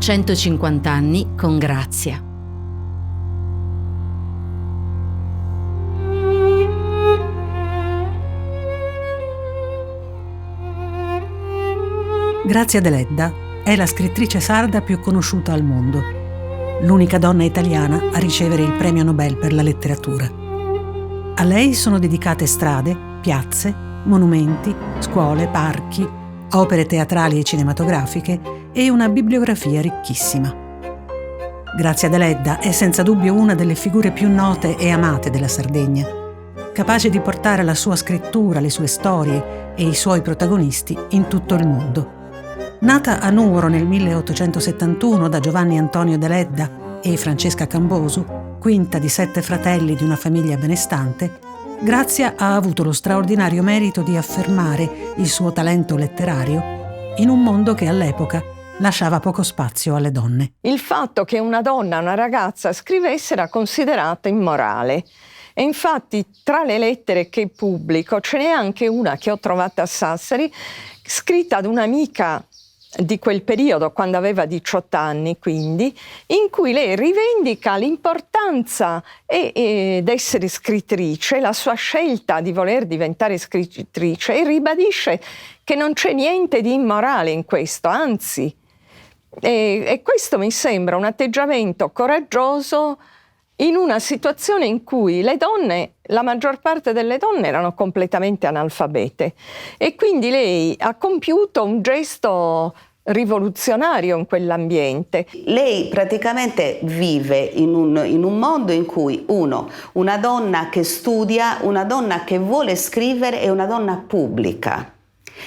150 anni con Grazia. Grazia Deledda è la scrittrice sarda più conosciuta al mondo, l'unica donna italiana a ricevere il premio Nobel per la letteratura. A lei sono dedicate strade, piazze, monumenti, scuole, parchi, opere teatrali e cinematografiche e una bibliografia ricchissima. Grazia Deledda è senza dubbio una delle figure più note e amate della Sardegna, capace di portare la sua scrittura, le sue storie e i suoi protagonisti in tutto il mondo. Nata a Nuoro nel 1871 da Giovanni Antonio Deledda e Francesca Cambosu, quinta di 7 fratelli di una famiglia benestante, Grazia ha avuto lo straordinario merito di affermare il suo talento letterario in un mondo che all'epoca lasciava poco spazio alle donne. Il fatto che una donna, una ragazza, scrivesse era considerata immorale. E infatti tra le lettere che pubblico ce n'è anche una che ho trovata a Sassari, scritta ad un'amica di quel periodo, quando aveva 18 anni, quindi, in cui lei rivendica l'importanza d'essere scrittrice, la sua scelta di voler diventare scrittrice, e ribadisce che non c'è niente di immorale in questo, anzi. E questo mi sembra un atteggiamento coraggioso in una situazione in cui le donne, la maggior parte delle donne erano completamente analfabete, e quindi lei ha compiuto un gesto rivoluzionario in quell'ambiente. Lei praticamente vive in un mondo in cui una donna che studia, una donna che vuole scrivere è una donna pubblica.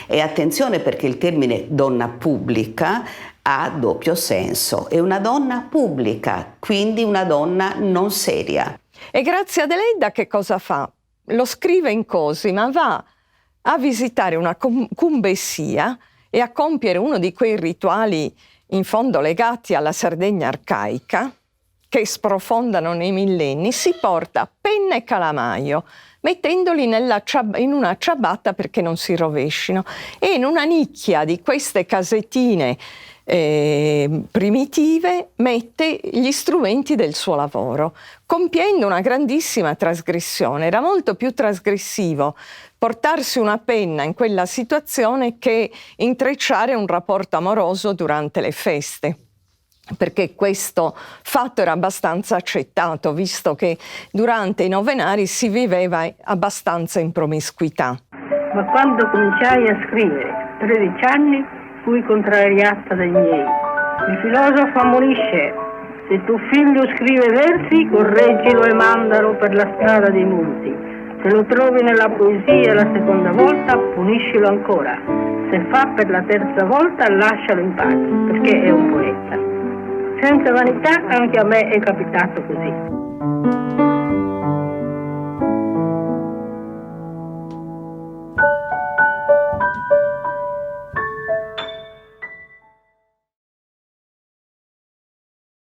E attenzione, perché il termine donna pubblica ha doppio senso. È una donna pubblica, quindi una donna non seria. E Grazia Deledda che cosa fa? Lo scrive in Cosima, va a visitare una cumbessia e a compiere uno di quei rituali in fondo legati alla Sardegna arcaica, che sprofondano nei millenni. Si porta penna e calamaio, mettendoli in una ciabatta perché non si rovescino, e in una nicchia di queste casettine primitive mette gli strumenti del suo lavoro, compiendo una grandissima trasgressione. Era molto più trasgressivo portarsi una penna in quella situazione che intrecciare un rapporto amoroso durante le feste, perché questo fatto era abbastanza accettato, visto che durante i novenari si viveva abbastanza in promiscuità. Ma quando cominciai a scrivere, 13 anni, fui contrariata dai miei. Il filosofo ammonisce: se tuo figlio scrive versi, correggilo e mandalo per la strada dei multi. Se lo trovi nella poesia la seconda volta, puniscilo ancora. Se fa per la terza volta, lascialo in pace, perché è un poeta. Senza vanità, anche a me è capitato così.